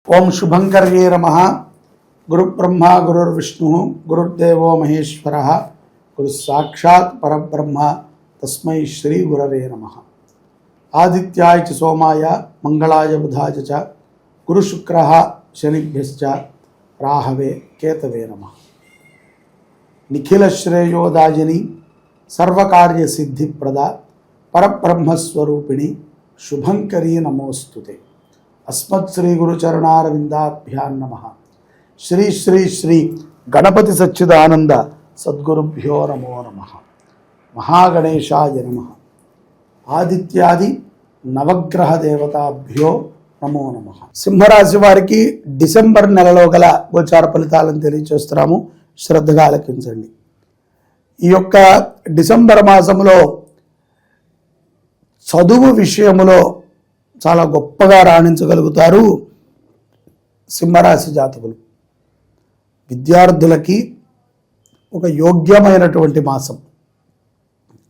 ओम शुभंकर्ये नमः। गुरु ब्रह्मा गुरुर्विष्णु गुरुर्देवो महेश्वरः गुरु साक्षात् परब्रह्म तस्मै श्री गुरवे नमः। आदित्याय च सोमाय मंगलाय बुधाय च गुरु शुक्रः शनिभ्यश्च राहवे केतवे नमः। निखिल श्रेयोदायिनी सर्वकार्य सिद्धिप्रदा परब्रह्म स्वरूपिणी शुभंकरी नमोस्तुते। अस्मत् श्री गुरुचरणारविंदाभ्यां नमः। श्री श्री श्री गणपति सच्चिदानंद सद्गुरुभ्यो नमो नमः। महागणेशाय नमः। आदित्यादि नवग्रह देवताभ्यो नमो नमः। సింహరాశి వారికి డిసెంబర్ నెలలో గల గోచార ఫలితాలను తెలియజేస్తున్నాము, శ్రద్ధగా ఆలకించండి. ఈ యొక్క డిసెంబర్ మాసంలో చదువు విషయములో చాలా గొప్పగా రాణించగలుగుతారు సింహరాశి జాతకులు. విద్యార్థులకి ఒక యోగ్యమైనటువంటి మాసం,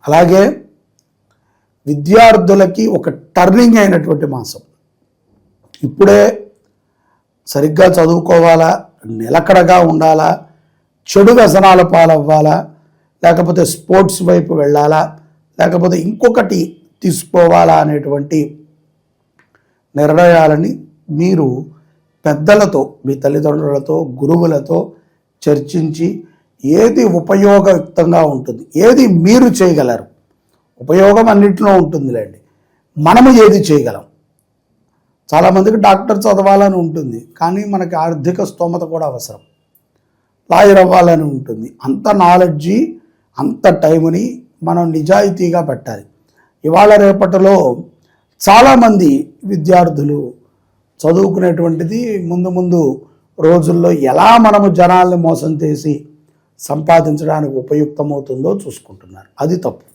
అలాగే విద్యార్థులకి ఒక టర్నింగ్ అయినటువంటి మాసం. ఇప్పుడే సరిగ్గా చదువుకోవాలా, నిలకడగా ఉండాలా, చెడు వ్యసనాల పాలవ్వాలా, లేకపోతే స్పోర్ట్స్ వైపు వెళ్ళాలా, లేకపోతే ఇంకొకటి తీసుకోవాలా అనేటువంటి నిర్ణయాలని మీరు పెద్దలతో, మీ తల్లిదండ్రులతో, గురువులతో చర్చించి ఏది ఉపయోగయుక్తంగా ఉంటుంది, ఏది మీరు చేయగలరు. ఉపయోగం అన్నింటిలో ఉంటుందిలేండి, మనము ఏది చేయగలం. చాలామందికి డాక్టర్ చదవాలని ఉంటుంది, కానీ మనకి ఆర్థిక స్తోమత కూడా అవసరం. లాయర్ అవ్వాలని ఉంటుంది. అంత నాలెడ్జి, అంత టైంని మనం నిజాయితీగా పెట్టాలి. ఇవాళ రేపటిలో చాలామంది విద్యార్థులు చదువుకునేటువంటిది ముందు ముందు రోజుల్లో ఎలా మనము జనాల్ని మోసం చేసి సంపాదించడానికి ఉపయుక్తమవుతుందో చూసుకుంటున్నారు. అది తప్పు.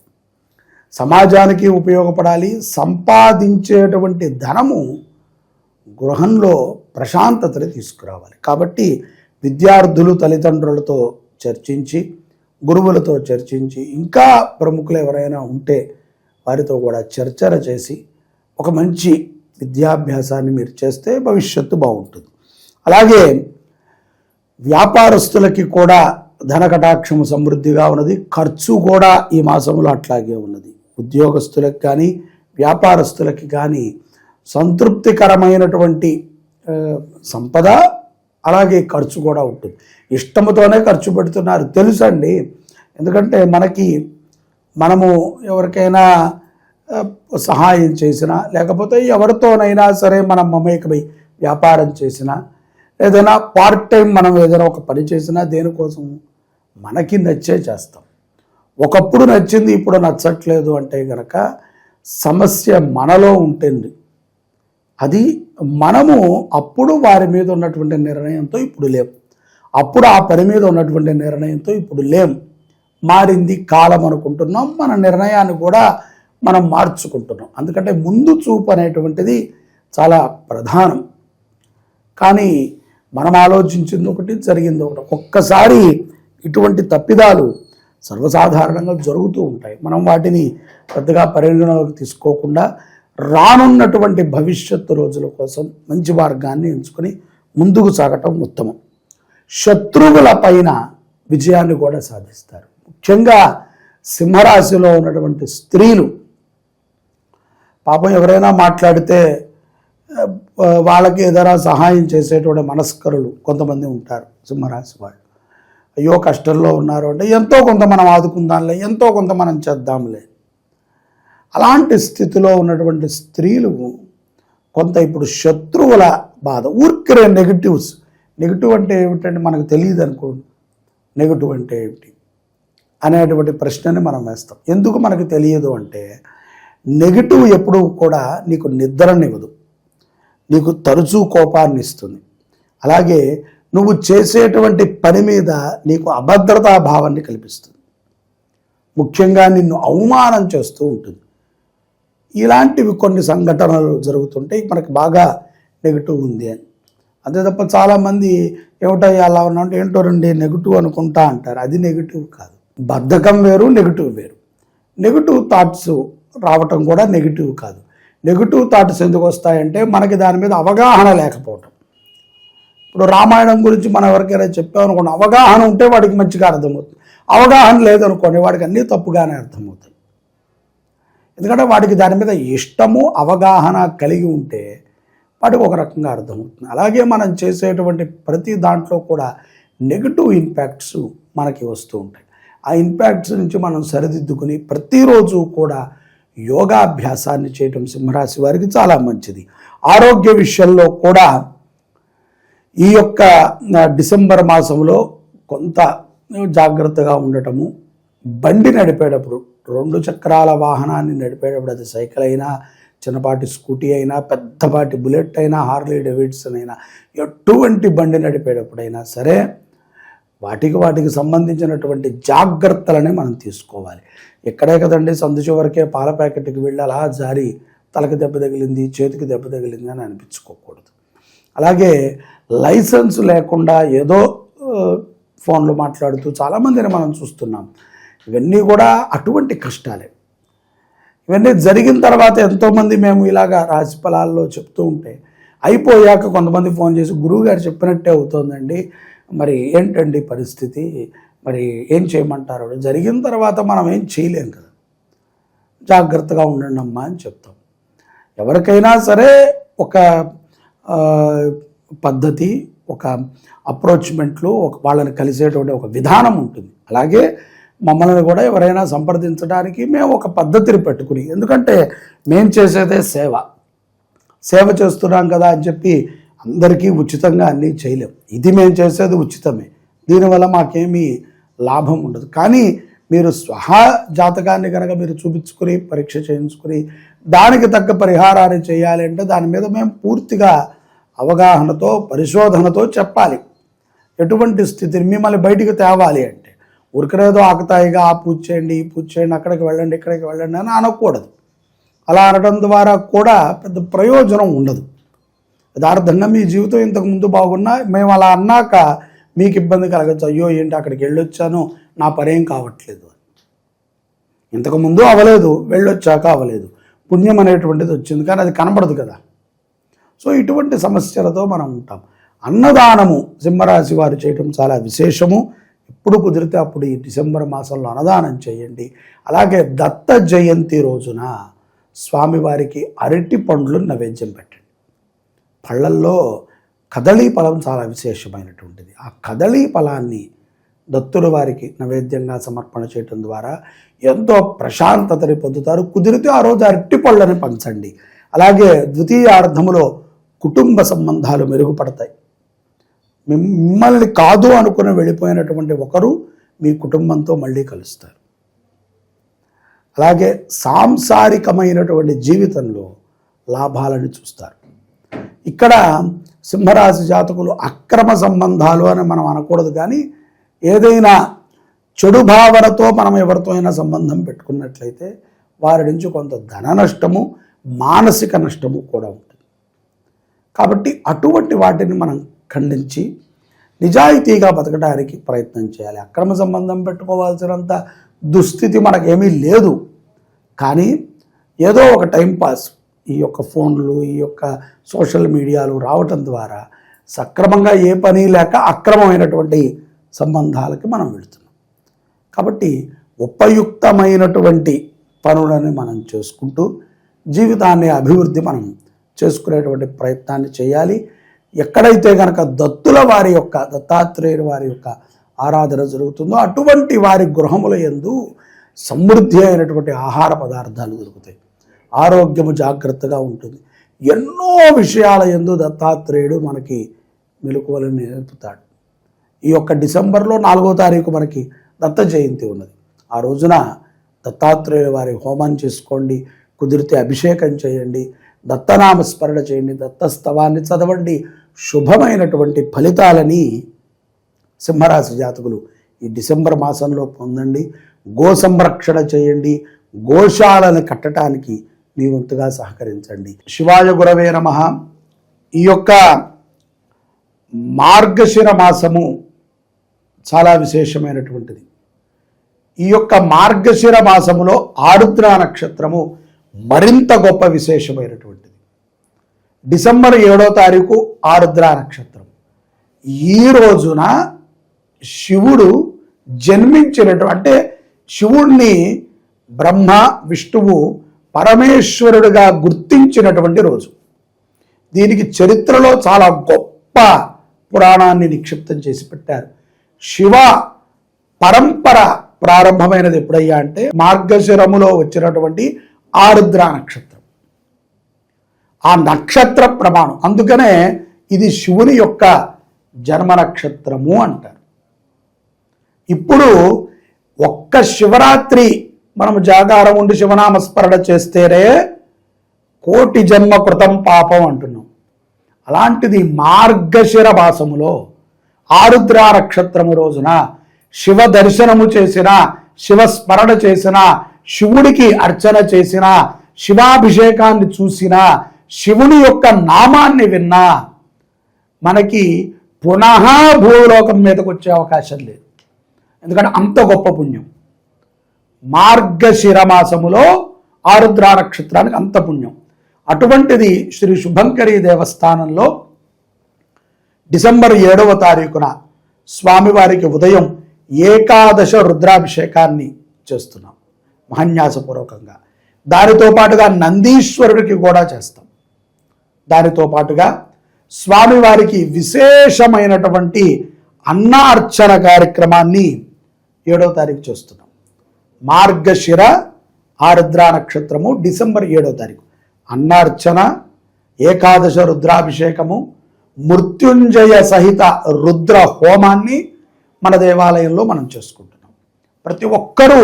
సమాజానికి ఉపయోగపడాలి. సంపాదించేటువంటి ధనము గృహంలో ప్రశాంతతని తీసుకురావాలి. కాబట్టి విద్యార్థులు తల్లిదండ్రులతో చర్చించి, గురువులతో చర్చించి, ఇంకా ప్రముఖులు ఎవరైనా ఉంటే వారితో కూడా చర్చలు చేసి ఒక మంచి విద్యాభ్యాసాన్ని మీరు చేస్తే భవిష్యత్తు బాగుంటుంది. అలాగే వ్యాపారస్తులకి కూడా ధనకటాక్షము సమృద్ధిగా ఉన్నది. ఖర్చు కూడా ఈ మాసంలో అట్లాగే ఉన్నది. ఉద్యోగస్తులకు కానీ వ్యాపారస్తులకి కానీ సంతృప్తికరమైనటువంటి సంపద, అలాగే ఖర్చు కూడా ఉంటుంది. ఇష్టముతోనే ఖర్చు పెడుతున్నారు, తెలుసండి. ఎందుకంటే మనము ఎవరికైనా సహాయం చేసినా, లేకపోతే ఎవరితోనైనా సరే మనం మమేకమై వ్యాపారం చేసినా, ఏదైనా పార్ట్ టైం మనం ఏదైనా ఒక పని చేసినా దేనికోసం మనకి నచ్చే చేస్తాం. ఒకప్పుడు నచ్చింది, ఇప్పుడు నచ్చట్లేదు అంటే కనుక సమస్య మనలో ఉంటుంది. అది మనము అప్పుడు వారి మీద ఉన్నటువంటి నిర్ణయంతో ఇప్పుడు లేం, అప్పుడు ఆ పని మీద ఉన్నటువంటి నిర్ణయంతో ఇప్పుడు లేం. మారింది కాలం అనుకుంటున్నాం. మన నిర్ణయాన్ని కూడా మనం మార్చుకుంటున్నాం. అందుకంటే ముందు చూపు అనేటువంటిది చాలా ప్రధానం. కానీ మనం ఆలోచించింది ఒకటి, జరిగింది ఒకటి. ఒక్కసారి ఇటువంటి తప్పిదాలు సర్వసాధారణంగా జరుగుతూ ఉంటాయి. మనం వాటిని పెద్దగా పరిగణలోకి తీసుకోకుండా రానున్నటువంటి భవిష్యత్తు రోజుల కోసం మంచి మార్గాన్ని ఎంచుకొని ముందుకు సాగటం ఉత్తమం. శత్రువుల పైన విజయాన్ని కూడా సాధిస్తారు. ముఖ్యంగా సింహరాశిలో ఉన్నటువంటి స్త్రీలు పాపం ఎవరైనా మాట్లాడితే వాళ్ళకి ఏదైనా సహాయం చేసేటువంటి మనస్కరులు కొంతమంది ఉంటారు సింహరాశి వాళ్ళు. అయ్యో కష్టంలో ఉన్నారు అంటే ఎంతో కొంత మనం ఆదుకుందాంలే, ఎంతో కొంత మనం చేద్దాంలే. అలాంటి స్థితిలో ఉన్నటువంటి స్త్రీలు కొంత ఇప్పుడు శత్రువుల బాధ, ఊరికే నెగిటివ్ అంటే ఏమిటంటే మనకు తెలియదు అనుకోండి. నెగిటివ్ అంటే ఏమిటి అనేటువంటి ప్రశ్నని మనం వేస్తాం. ఎందుకు మనకు తెలియదు అంటే, నెగిటివ్ ఎప్పుడు కూడా నీకు నిద్రనివ్వదు, నీకు తరచూ కోపాన్ని ఇస్తుంది. అలాగే నువ్వు చేసేటువంటి పని మీద నీకు అభద్రతా భావాన్ని కల్పిస్తుంది. ముఖ్యంగా నిన్ను అవమానం చేస్తూ ఉంటుంది. ఇలాంటివి కొన్ని సంఘటనలు జరుగుతుంటే మనకి బాగా నెగిటివ్ ఉంది అని. అంతే తప్ప చాలామంది ఏమిటయ్యా అలా ఉన్నా అంటే ఏంటో రండి నెగిటివ్ అనుకుంటా అంటారు. అది నెగిటివ్ కాదు. బద్ధకం వేరు, నెగిటివ్ వేరు. నెగిటివ్ థాట్స్ రావటం కూడా నెగిటివ్ కాదు. నెగిటివ్ థాట్స్ ఎందుకు వస్తాయంటే మనకి దాని మీద అవగాహన లేకపోవటం. ఇప్పుడు రామాయణం గురించి మనం ఎవరికైనా చెప్పామనుకోండి, అవగాహన ఉంటే వాడికి మంచిగా అర్థమవుతుంది. అవగాహన లేదనుకోండి వాడికి అన్నీ తప్పుగానే అర్థమవుతాయి. ఎందుకంటే వాడికి దాని మీద ఇష్టము అవగాహన కలిగి ఉంటే వాటికి ఒక రకంగా అర్థమవుతుంది. అలాగే మనం చేసేటువంటి ప్రతి దాంట్లో కూడా నెగిటివ్ ఇంపాక్ట్స్ మనకి వస్తూ ఉంటాయి. ఆ ఇంపాక్ట్స్ నుంచి మనం సరిదిద్దుకుని ప్రతిరోజు కూడా యోగాభ్యాసాన్ని చేయటం సింహరాశి వారికి చాలా మంచిది. ఆరోగ్య విషయంలో కూడా ఈ యొక్క డిసెంబర్ మాసంలో కొంత జాగ్రత్తగా ఉండటము, బండి నడిపేటప్పుడు 2 చక్రాల వాహనాన్ని నడిపేటప్పుడు, అది సైకిల్ అయినా, చిన్నపాటి స్కూటీ అయినా, పెద్దపాటి బుల్లెట్ అయినా, హార్లీ డేవిడ్సన్ అయినా, ఎటువంటి బండి నడిపేటప్పుడైనా సరే వాటికి సంబంధించినటువంటి జాగ్రత్తలని మనం తీసుకోవాలి. ఎక్కడే కదండి సందు చివరికే పాల ప్యాకెట్కి వెళ్ళి అలా జారి తలకి దెబ్బ తగిలింది, చేతికి దెబ్బ తగిలింది అని అనిపించుకోకూడదు. అలాగే లైసెన్స్ లేకుండా ఏదో ఫోన్లు మాట్లాడుతూ చాలామందిని మనం చూస్తున్నాం. ఇవన్నీ కూడా అటువంటి కష్టాలే. ఇవన్నీ జరిగిన తర్వాత ఎంతోమంది మేము ఇలాగా రాశి ఫలాల్లో చెప్తూ ఉంటే అయిపోయాక కొంతమంది ఫోన్ చేసి, గురువుగారు చెప్పినట్టే అవుతోందండి, మరి ఏంటండి పరిస్థితి, మరి ఏం చేయమంటారు? జరిగిన తర్వాత మనం ఏం చేయలేం కదా, జాగ్రత్తగా ఉండండి అమ్మా అని చెప్తాం. ఎవరికైనా సరే ఒక పద్ధతి, ఒక అప్రోచ్మెంట్లు, వాళ్ళని కలిసేటువంటి ఒక విధానం ఉంటుంది. అలాగే మమ్మల్ని కూడా ఎవరైనా సంప్రదించడానికి మేము ఒక పద్ధతిని పెట్టుకుని, ఎందుకంటే మేము చేసేదే సేవ చేస్తున్నాం కదా అని చెప్పి అందరికీ ఉచితంగా అన్నీ చేయలేం. ఇది మేము చేసేది ఉచితమే, దీనివల్ల మాకేమీ లాభం ఉండదు. కానీ మీరు స్వహా జాతకాన్ని కనుక మీరు చూపించుకుని పరీక్ష చేయించుకుని దానికి తగ్గ పరిహారాన్ని చేయాలి అంటే దాని మీద మేము పూర్తిగా అవగాహనతో పరిశోధనతో చెప్పాలి. ఎటువంటి స్థితిని మిమ్మల్ని బయటికి తేవాలి అంటే ఉరికనేదో ఆకతాయిగా ఆ పూజ చేయండి, ఈ పూజ చేయండి, అక్కడికి వెళ్ళండి, ఇక్కడికి వెళ్ళండి అని అనకూడదు. అలా అనడం ద్వారా కూడా పెద్ద ప్రయోజనం ఉండదు. యథార్థంగా మీ జీవితం ఇంతకుముందు బాగున్నా మేము అలా అన్నాక మీకు ఇబ్బంది కలగచ్చు. అయ్యో ఏంటి అక్కడికి వెళ్ళొచ్చాను, నా పనేం కావట్లేదు. ఇంతకుముందు అవ్వలేదు, వెళ్ళొచ్చాక అవ్వలేదు, పుణ్యం అనేటువంటిది వచ్చింది, కానీ అది కనబడదు కదా. సో ఇటువంటి సమస్యలతో మనం ఉంటాం. అన్నదానము సింహరాశి వారు చేయటం చాలా విశేషము. ఎప్పుడు కుదిరితే అప్పుడు ఈ డిసెంబర్ మాసంలో అన్నదానం చేయండి. అలాగే దత్త జయంతి రోజున స్వామివారికి అరటి పండ్లు నైవేద్యం పెట్టండి. పళ్ళల్లో కదళీ ఫలం చాలా విశేషమైనటువంటిది. ఆ కదళీ ఫలాన్ని దత్తుల వారికి నైవేద్యంగా సమర్పణ చేయటం ద్వారా ఎంతో ప్రశాంతతని పొందుతారు. కుదిరితే ఆ రోజు అరటి పళ్ళని పంచండి. అలాగే ద్వితీయార్థములో కుటుంబ సంబంధాలు మెరుగుపడతాయి. మిమ్మల్ని కాదు అనుకుని వెళ్ళిపోయినటువంటి ఒకరు మీ కుటుంబంతో మళ్ళీ కలుస్తారు. అలాగే సాంసారికమైనటువంటి జీవితంలో లాభాలను చూస్తారు. ఇక్కడ సింహరాశి జాతకులు అక్రమ సంబంధాలు అని మనం అనకూడదు, కానీ ఏదైనా చెడు భావనతో మనం ఎవరితో అయినా సంబంధం పెట్టుకున్నట్లయితే వారి నుంచి కొంత ధన నష్టము, మానసిక నష్టము కూడా ఉంటుంది. కాబట్టి అటువంటి వాటిని మనం ఖండించి నిజాయితీగా బతకడానికి ప్రయత్నం చేయాలి. అక్రమ సంబంధం పెట్టుకోవాల్సినంత దుస్థితి మనకేమీ లేదు, కానీ ఏదో ఒక టైంపాస్ ఈ యొక్క ఫోన్లు, ఈ యొక్క సోషల్ మీడియాలు రావటం ద్వారా సక్రమంగా ఏ పని లేక అక్రమమైనటువంటి సంబంధాలకి మనం వెళుతున్నాం. కాబట్టి ఉపయుక్తమైనటువంటి పనులని మనం చేసుకుంటూ జీవితాన్ని అభివృద్ధి మనం చేసుకునేటువంటి ప్రయత్నాన్ని చేయాలి. ఎక్కడైతే కనుక దత్తుల వారి యొక్క, దత్తాత్రేయుల వారి యొక్క ఆరాధన జరుగుతుందో అటువంటి వారి గృహముల యందు సమృద్ధి అయినటువంటి ఆహార పదార్థాలు దొరుకుతాయి. ఆరోగ్యము జాగ్రత్తగా ఉంటుంది. ఎన్నో విషయాల యందు దత్తాత్రేయుడు మనకి మెలకువలను నేర్పుతాడు. ఈ యొక్క డిసెంబర్లో 4వ తారీఖు మనకి దత్త జయంతి ఉన్నది. ఆ రోజున దత్తాత్రేయుల వారి హోమం చేసుకోండి, కుదిరితే అభిషేకం చేయండి, దత్తనామస్మరణ చేయండి, దత్తస్తవాన్ని చదవండి. శుభమైనటువంటి ఫలితాలని సింహరాశి జాతకులు ఈ డిసెంబర్ మాసంలో పొందండి. గో సంరక్షణ చేయండి. గోశాలను కట్టడానికి మీ వంతుగా సహకరించండి. శివాయ గురవే నమః. ఈ యొక్క మార్గశిర మాసము చాలా విశేషమైనటువంటిది. ఈ యొక్క మార్గశిర మాసములో ఆరుద్ర నక్షత్రము మరింత గొప్ప విశేషమైనటువంటిది. డిసెంబర్ 7వ తారీఖు ఆరుద్ర నక్షత్రం. ఈ రోజున శివుడు జన్మించినటువంటి, అంటే శివుణ్ణి బ్రహ్మ విష్ణువు పరమేశ్వరుడిగా గుర్తించినటువంటి రోజు. దీనికి చరిత్రలో చాలా గొప్ప పురాణాన్ని నిక్షిప్తం చేసి పెట్టారు. శివ పరంపర ప్రారంభమైనది ఎప్పుడయ్యా అంటే మార్గశిరములో వచ్చినటువంటి ఆరుద్ర నక్షత్రం. ఆ నక్షత్ర ప్రమాణం, అందుకనే ఇది శివుని యొక్క జన్మ నక్షత్రము అంటారు. ఇప్పుడు ఒక్క శివరాత్రి మనము జాగారం ఉండి శివనామస్మరణ చేస్తేనే కోటి జన్మ కృతం పాపం అంటున్నాం. అలాంటిది మార్గశిర మాసములో ఆరుద్ర నక్షత్రము రోజున శివ దర్శనము చేసిన, శివ స్మరణ చేసిన, శివుడికి అర్చన చేసిన, శివాభిషేకాన్ని చూసిన, శివుని యొక్క నామాన్ని విన్నా మనకి పునః భూలోకం మీదకి వచ్చే అవకాశం లేదు. ఎందుకంటే అంత గొప్ప పుణ్యం. మార్గశిర మాసములో ఆరుద్ర నక్షత్రానికి అంత పుణ్యం. అటువంటిది శ్రీ శుభంకరి దేవస్థానంలో డిసెంబర్ 7వ తారీఖున స్వామివారికి ఉదయం ఏకాదశ రుద్రాభిషేకాన్ని చేస్తున్నాం మహాన్యాసపూర్వకంగా. దానితో పాటుగా నందీశ్వరుడికి కూడా చేస్తాం. దానితో పాటుగా స్వామివారికి విశేషమైనటువంటి అన్నార్చన కార్యక్రమాన్ని 7వ తారీఖు చేస్తున్నాం. మార్గశిర ఆరుద్ర నక్షత్రము డిసెంబర్ 7వ తారీఖు అన్నార్చన, ఏకాదశ రుద్రాభిషేకము, మృత్యుంజయ సహిత రుద్ర హోమాన్ని మన దేవాలయంలో మనం చేసుకుంటున్నాం. ప్రతి ఒక్కరూ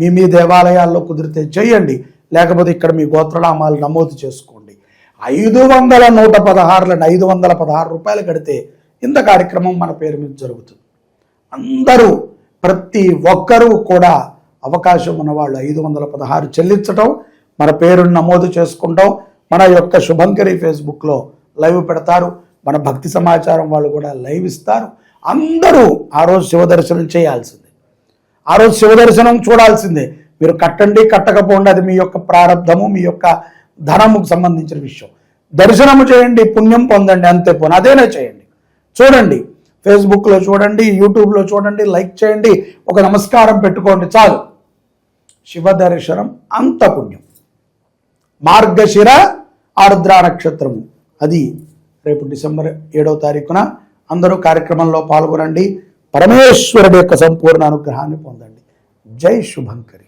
మీ దేవాలయాల్లో కుదిరితే చేయండి, లేకపోతే ఇక్కడ మీ గోత్రనామాలు నమోదు చేసుకోండి. 516 రూపాయలు కడితే ఇంత కార్యక్రమం మన పేరు మీద జరుగుతుంది. అందరూ ప్రతి ఒక్కరూ కూడా అవకాశం ఉన్నవాళ్ళు 516 చెల్లించటం, మన పేరును నమోదు చేసుకుంటాం. మన యొక్క శుభంకరి ఫేస్బుక్లో లైవ్ పెడతారు, మన భక్తి సమాచారం వాళ్ళు కూడా లైవ్ ఇస్తారు. అందరూ ఆ రోజు శివదర్శనం చేయాల్సిందే, ఆ రోజు శివదర్శనం చూడాల్సిందే. మీరు కట్టండి కట్టకపోండి, అది మీ యొక్క ప్రారంధము, మీ యొక్క ధనముకు సంబంధించిన విషయం. దర్శనము చేయండి, పుణ్యం పొందండి, అంతే పోను. అదేనే చేయండి. చూడండి, ఫేస్బుక్లో చూడండి, యూట్యూబ్లో చూడండి, లైక్ చేయండి, ఒక నమస్కారం పెట్టుకోండి, చాలు. శివ దర్శనం అంత పుణ్యం. మార్గశిర ఆరుద్ర నక్షత్రము అది రేపు డిసెంబర్ 7వ తారీఖున అందరూ కార్యక్రమంలో పాల్గొనండి. పరమేశ్వరుడి యొక్క సంపూర్ణ అనుగ్రహాన్ని పొందండి. జై శుభంకరి.